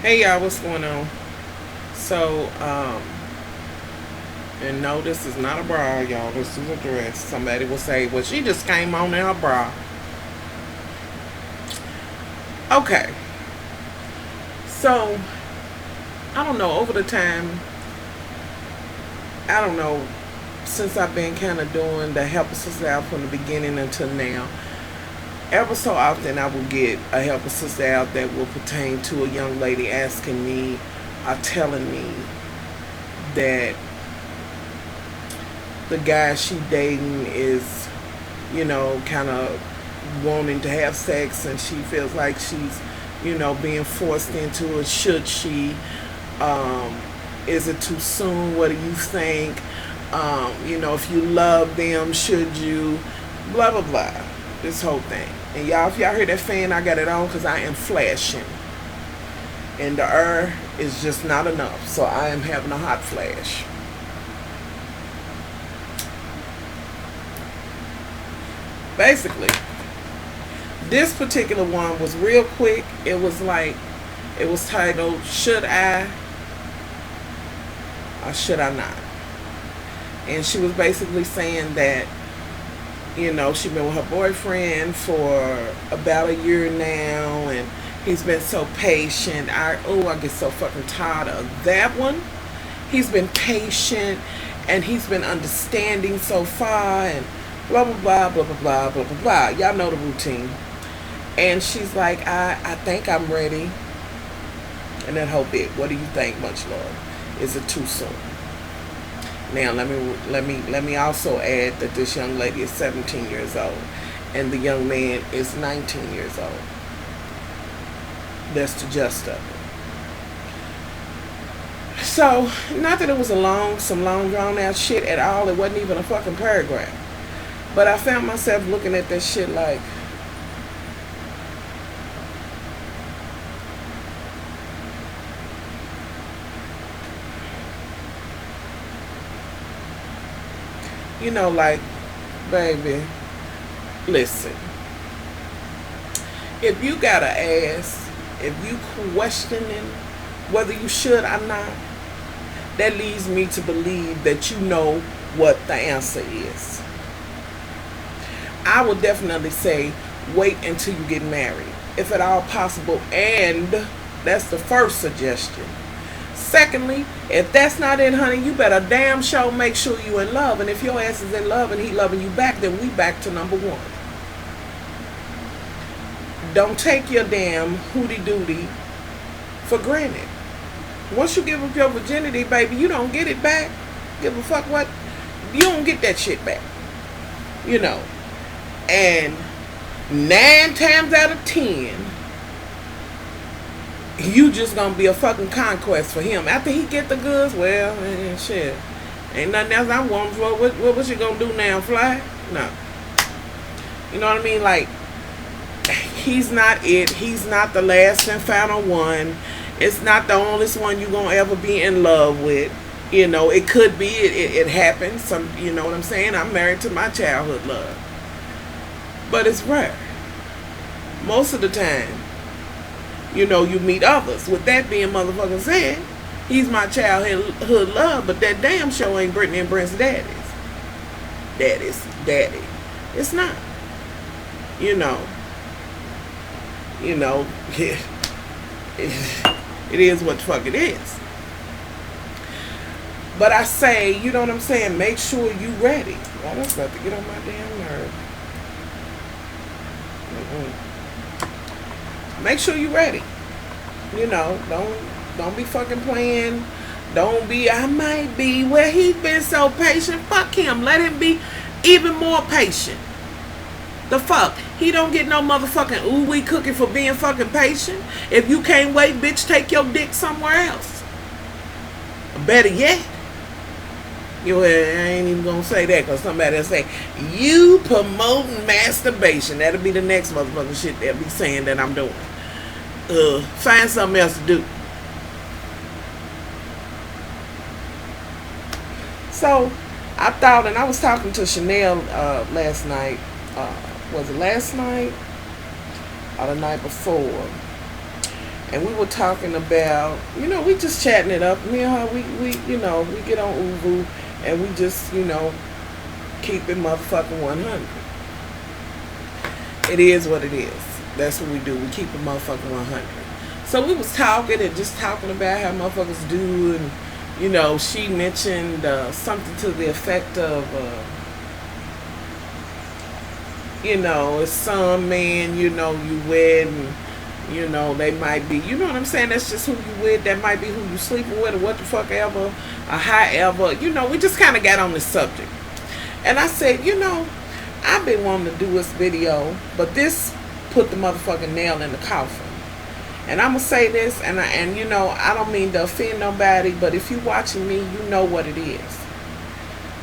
Hey y'all, what's going on? So, and no, this is not a bra, y'all. This is a dress. Somebody will say, well, she just came on in her bra. Okay. So, I don't know, over the time, I don't know, since I've been kind of doing the help sister out from the beginning until now, ever so often I will get a help sister out that will pertain to a young lady asking me or telling me that the guy she dating is, kind of wanting to have sex and she feels like she's, being forced into it. Should she? Um, is it too soon? What do you think? If you love them, should you? Blah, blah, blah. This whole thing. And y'all, if y'all hear that fan, I got it on because I am flashing. And the air is just not enough. So I am having a hot flash. Basically, this particular one was real quick. It was titled, Should I or Should I Not? And she was basically saying that, she's been with her boyfriend for about a year now and he's been so patient. I get so fucking tired of that one. He's been patient and he's been understanding so far and blah blah blah blah blah blah blah blah blah. Y'all know the routine. And she's like, I think I'm ready. And that whole bit. What do you think, much love? Is it too soon? Now let me also add that this young lady is 17 years old and the young man is 19 years old. That's the gist of it. So, not that it was some long drawn out shit at all. It wasn't even a fucking paragraph. But I found myself looking at that shit like, like, baby, listen. If you gotta ask, if you questioning whether you should or not, that leads me to believe that you know what the answer is. I would definitely say wait until you get married, if at all possible, and that's the first suggestion. Secondly, if that's not it, honey, you better damn sure make sure you in love. And if your ass is in love and he loving you back, then we back to number one. Don't take your damn hootie doody for granted. Once you give up your virginity, baby, you don't get it back. Give a fuck what? You don't get that shit back. And 9 times out of 10, you just gonna be a fucking conquest for him. After he get the goods, well, shit. Ain't nothing else I want. What you gonna do now, fly? No. You know what I mean? Like, he's not it. He's not the last and final one. It's not the only one you gonna ever be in love with. It could be. It happens. You know what I'm saying? I'm married to my childhood love. But it's rare. Most of the time, you meet others. With that being motherfucking said, he's my childhood love, but that damn show ain't Brittany and Brent's daddy. It's not. You know. It is what the fuck it is. But I say, you know what I'm saying, make sure you ready. Oh, that's about to get on my damn nerve. Make sure you ready. Don't be fucking playing. Don't be, I might be. Well, he's been so patient. Fuck him. Let him be even more patient. The fuck? He don't get no motherfucking ooh-wee cookie for being fucking patient. If you can't wait, bitch, take your dick somewhere else. Better yet, I ain't even gonna say that because somebody will say, you promoting masturbation. That'll be the next motherfucking shit they'll be saying that I'm doing. Find something else to do. So, I thought, and I was talking to Chanel last night. Was it last night or the night before? and we were talking about, we just chatting it up. Me and her, we get on Uvu, and we just, keep it motherfucking 100. It is what it is. That's what we do. We keep it motherfucking 100. So we was talking and just talking about how motherfuckers do, and she mentioned something to the effect of, it's some man, you with, and they might be, you know what I'm saying? That's just who you with. That might be who you sleeping with, or what the fuck ever, or however. We just kind of got on this subject. And I said, I've been wanting to do this video, but this put the motherfucking nail in the coffin. And I'm going to say this, and I don't mean to offend nobody, but if you're watching me, you know what it is.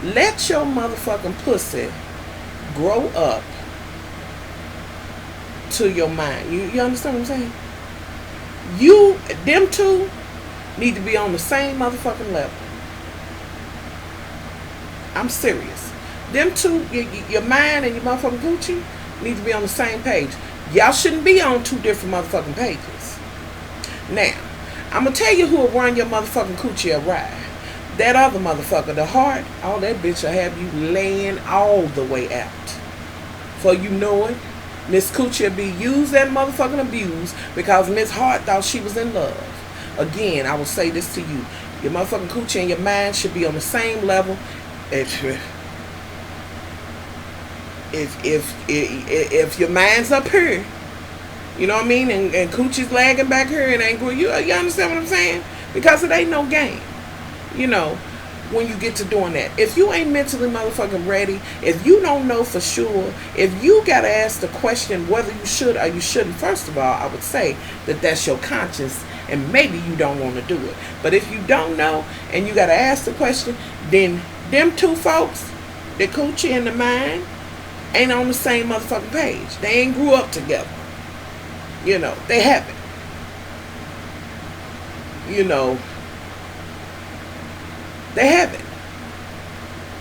Let your motherfucking pussy grow up to your mind. You understand what I'm saying? Them two need to be on the same motherfucking level. I'm serious. Them two, your mind and your motherfucking Gucci, need to be on the same page. Y'all shouldn't be on two different motherfucking pages. Now, I'm going to tell you who will run your motherfucking coochie a ride. That other motherfucker, the heart, that bitch will have you laying all the way out. For you know it, Miss Coochie will be used and motherfucking abused because Miss Hart thought she was in love. Again, I will say this to you. Your motherfucking coochie and your mind should be on the same level. If your mind's up here, you know what I mean, and coochie's lagging back here and ain't going, you understand what I'm saying? Because it ain't no game, when you get to doing that. If you ain't mentally motherfucking ready, if you don't know for sure, if you gotta ask the question whether you should or you shouldn't, first of all, I would say that that's your conscience, and maybe you don't want to do it. But if you don't know and you gotta ask the question, then them two folks, the coochie and the mind, ain't on the same motherfucking page. They ain't grew up together. They haven't. They haven't.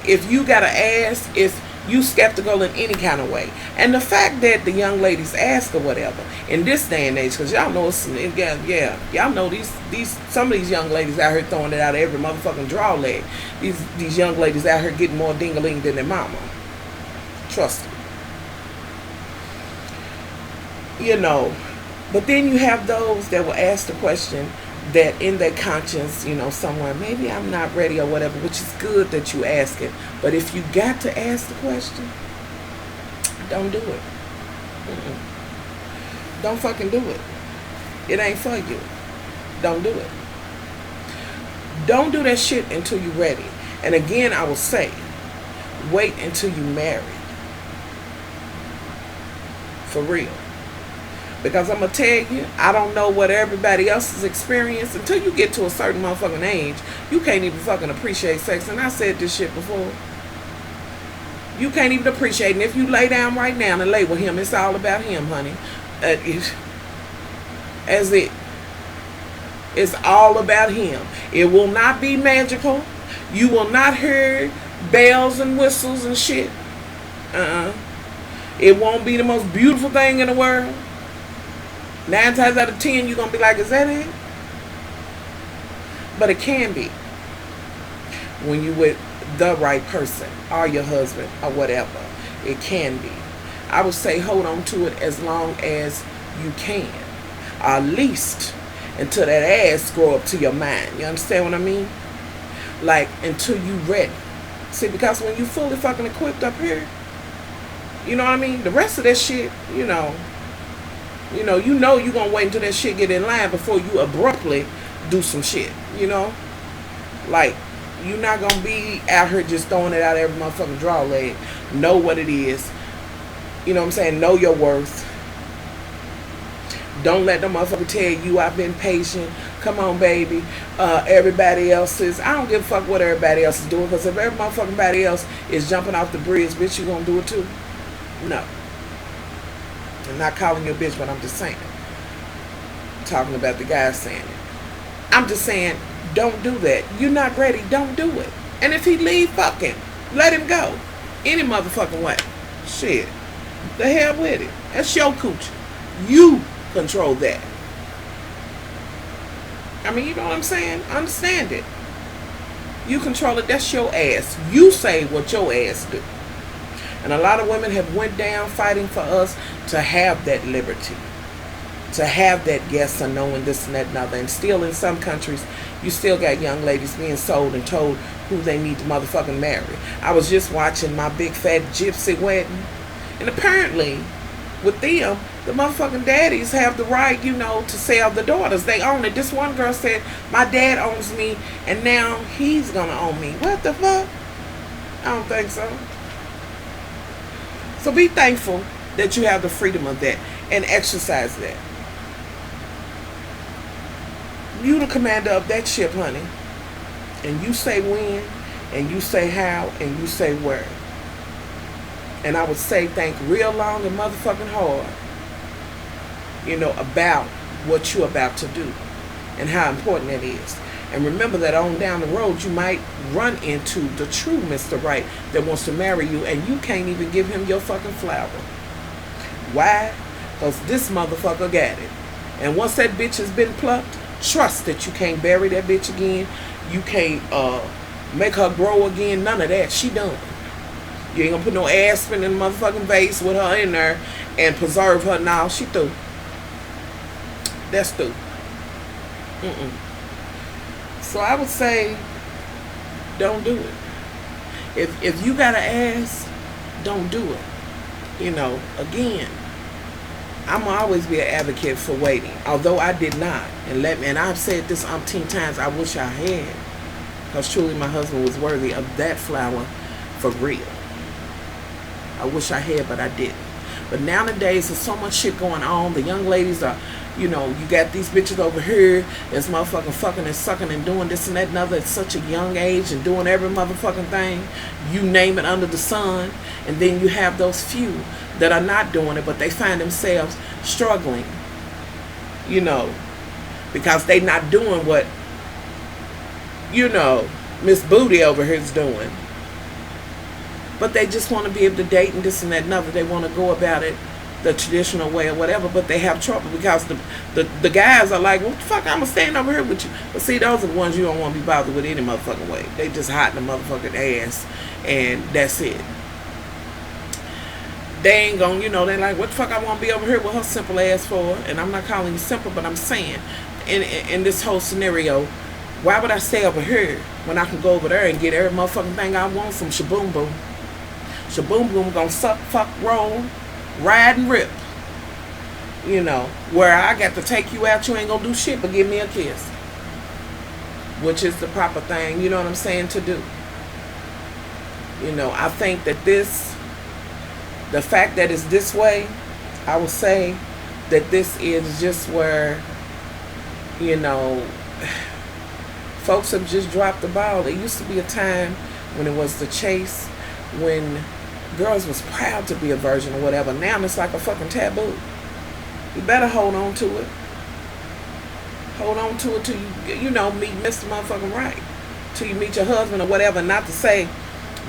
If you gotta ask, if you skeptical in any kind of way, and the fact that the young ladies ask or whatever in this day and age, because y'all know y'all know these some of these young ladies out here throwing it out of every motherfucking draw leg. These young ladies out here getting more ding-a-ling than their mama. Trust me. But then you have those that will ask the question that in their conscience, somewhere, maybe I'm not ready or whatever, which is good that you ask it. But if you got to ask the question, don't do it. Don't fucking do it. It ain't for you. Don't do it. Don't do that shit until you're ready. And again, I will say, wait until you're married. For real. Because I'm going to tell you, I don't know what everybody else has experienced. Until you get to a certain motherfucking age, you can't even fucking appreciate sex. And I said this shit before. You can't even appreciate it. And if you lay down right now and lay with him, it's all about him, honey. It's all about him. It will not be magical. You will not hear bells and whistles and shit. It won't be the most beautiful thing in the world. 9 times out of 10, you're going to be like, is that it? But it can be. When you with the right person, or your husband, or whatever. It can be. I would say hold on to it as long as you can. At least until that ass grow up to your mind. You understand what I mean? Like, until you ready. See, because when you fully fucking equipped up here, you know what I mean? The rest of that shit, you're gonna wait until that shit get in line before you abruptly do some shit, Like, you're not gonna be out here just throwing it out every motherfucking draw leg. Know what it is. You know what I'm saying? Know your worth. Don't let them motherfucker tell you I've been patient. Come on, baby. Everybody else is. I don't give a fuck what everybody else is doing. Because if every motherfucking body else is jumping off the bridge, bitch, you gonna do it too? No. I'm not calling you a bitch, but I'm just saying. I'm talking about the guy saying it. I'm just saying, don't do that. You're not ready. Don't do it. And if he leave, fuck him. Let him go. Any motherfucking way. Shit. The hell with it. That's your coochie. You control that. I mean, you know what I'm saying? Understand it. You control it. That's your ass. You say what your ass do. And a lot of women have went down fighting for us to have that liberty, to have that yes or no and this and that and other. And still in some countries, you still got young ladies being sold and told who they need to motherfucking marry. I was just watching My Big Fat Gypsy Wedding. And apparently, with them, the motherfucking daddies have the right, to sell the daughters. They own it. This one girl said, my dad owns me, and now he's gonna own me. What the fuck? I don't think so. So be thankful that you have the freedom of that and exercise that. You the commander of that ship, honey. And you say when, and you say how, and you say where. And I would say think real long and motherfucking hard, about what you're about to do and how important it is. And remember that on down the road, you might run into the true Mr. Right that wants to marry you, and you can't even give him your fucking flower. Why? Because this motherfucker got it. And once that bitch has been plucked, trust that you can't bury that bitch again. You can't make her grow again. None of that. She done. You ain't gonna put no aspirin in the motherfucking vase with her in there and preserve her now. She through. That's through. So I would say, don't do it. If you gotta ask, don't do it. Again, I'm always be an advocate for waiting. Although I did not, and I've said this umpteen times. I wish I had, because truly my husband was worthy of that flower for real. I wish I had, but I didn't. But nowadays, there's so much shit going on. The young ladies are, you got these bitches over here that's motherfucking fucking and sucking and doing this and that and other at such a young age and doing every motherfucking thing, you name it, under the sun. And then you have those few that are not doing it, but they find themselves struggling, because they not doing what, Miss Booty over here is doing. But they just want to be able to date and this and that and other. They want to go about it the traditional way or whatever, but they have trouble because the guys are like, what the fuck, I'm going to stand over here with you. But see, those are the ones you don't want to be bothered with any motherfucking way. They just hot in the motherfucking ass, and that's it. They ain't going to, they're like, what the fuck I want to be over here with her simple ass for? And I'm not calling you simple, but I'm saying, in this whole scenario, why would I stay over here when I can go over there and get every motherfucking thing I want from Shaboom Boom? Shaboom Boom gonna suck, fuck, roll, ride, and rip. Where I got to take you out, you ain't gonna do shit but give me a kiss. Which is the proper thing, you know what I'm saying, to do. I think that the fact that it's this way, I would say that this is just where, folks have just dropped the ball. There used to be a time when it was the chase, when girls was proud to be a virgin or whatever. Now it's like a fucking taboo. You better hold on to it. Hold on to it till you, meet Mr. Motherfucking Right. Till you meet your husband or whatever. Not to say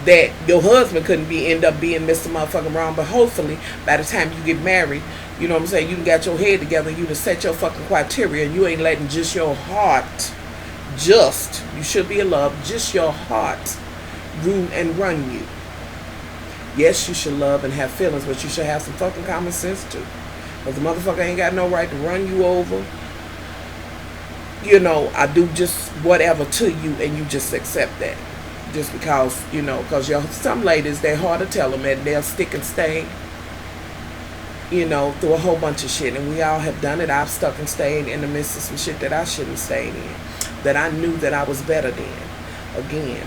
that your husband couldn't end up being Mr. Motherfucking Wrong, but hopefully by the time you get married, you know what I'm saying, you done got your head together, you done set your fucking criteria, and you ain't letting just your heart, you should be in love, just your heart rule and run you. Yes, you should love and have feelings, but you should have some fucking common sense too. Because the motherfucker ain't got no right to run you over. I do just whatever to you, and you just accept that. Just because, because some ladies, they're hard to tell them, and they'll stick and stay, through a whole bunch of shit. And we all have done it. I've stuck and stayed in the midst of some shit that I shouldn't have stayed in. That I knew that I was better than. Again,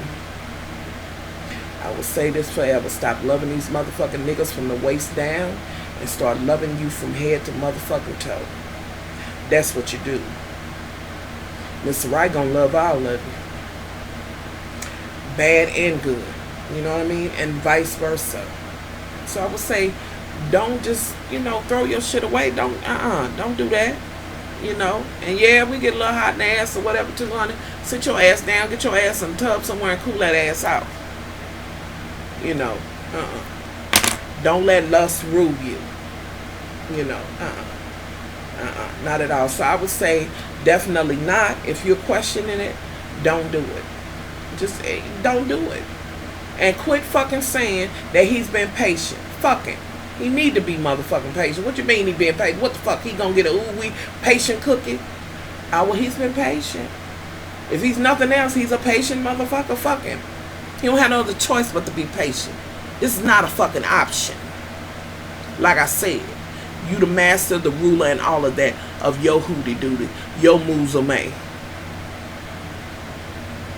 I will say this forever. Stop loving these motherfucking niggas from the waist down and start loving you from head to motherfucking toe. That's what you do. Mr. Right gonna love all of you. Bad and good. You know what I mean? And vice versa. So I would say, don't just, throw your shit away. Don't do that. And yeah, we get a little hot in the ass or whatever too, honey. Sit your ass down, get your ass in the tub somewhere and cool that ass out. Don't let lust rule you. Not at all. So I would say definitely not. If you're questioning it, don't do it. Just don't do it. And quit fucking saying that he's been patient. Fuck him. He need to be motherfucking patient. What you mean he been patient? What the fuck? He gonna get a ooh-wee patient cookie? Oh, well, he's been patient. If he's nothing else, he's a patient motherfucker. Fuck him. He don't have no other choice but to be patient. This is not a fucking option. Like I said, you the master, the ruler, and all of that of your hootie doody, your musume.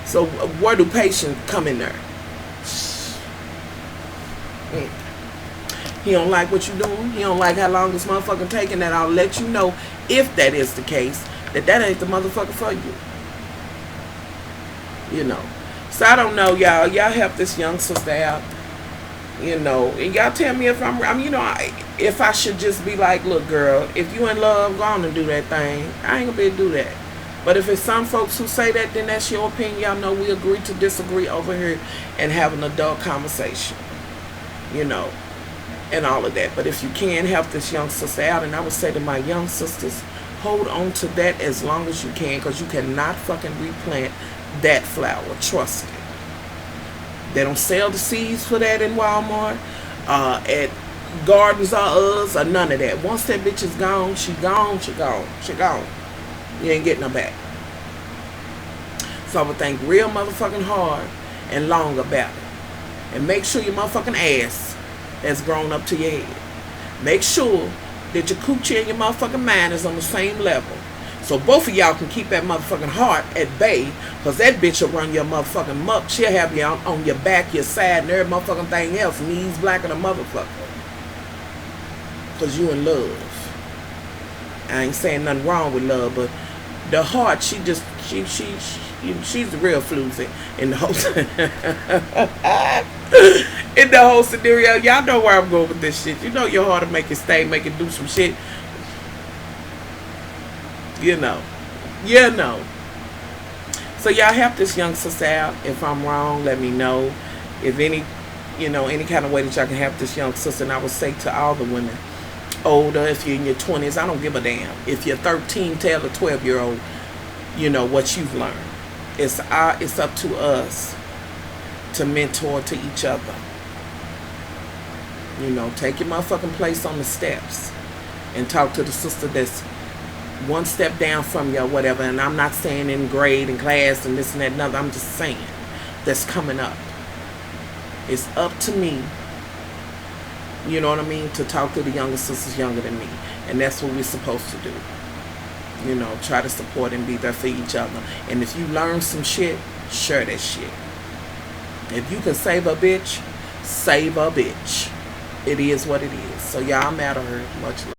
So where do patience come in there? He don't like what you doing. He don't like how long this motherfucker taking. That I'll let you know, if that is the case, that ain't the motherfucker for you. You know. So I don't know, y'all. Y'all help this young sister out. You know, and y'all tell me if if I should just be like, look, girl, if you in love, go on and do that thing. I ain't gonna be able to do that. But if it's some folks who say that, then that's your opinion. Y'all know we agree to disagree over here and have an adult conversation. You know, and all of that. But if you can help this young sister out, and I would say to my young sisters, hold on to that as long as you can, because you cannot fucking replant that flower. Trust it. They don't sell the seeds for that in Walmart, at Gardens or Us, or none of that. Once that bitch is gone, she gone, she gone, she gone. You ain't getting her back. So I would think real motherfucking hard and long about it. And make sure your motherfucking ass has grown up to your head. Make sure that your coochie and your motherfucking mind is on the same level. So both of y'all can keep that motherfucking heart at bay, because that bitch will run your motherfucking muck. She'll have you on your back, your side, and every motherfucking thing else. Knees blacker than a motherfucker. Because you in love. I ain't saying nothing wrong with love, but the heart, she's the real floozy in the whole in the whole scenario. Y'all know where I'm going with this shit. You know your heart will make it stay, make it do some shit. You know. So y'all help this young sister out. If I'm wrong, let me know. If any kind of way that y'all can help this young sister. And I would say to all the women, older, if you're in your 20s, I don't give a damn. If you're 13, tell a 12-year-old, what you've learned. It's up to us to mentor to each other. Take your motherfucking place on the steps and talk to the sister that's one step down from you or whatever. And I'm not saying in grade and class and this and that and other. I'm just saying that's coming up. It's up to me, you know what I mean, to talk to the younger sisters younger than me. And that's what we're supposed to do. Try to support and be there for each other. And if you learn some shit, share that shit. If you can save a bitch, save a bitch. It is what it is. So y'all, I'm out of her. Much love.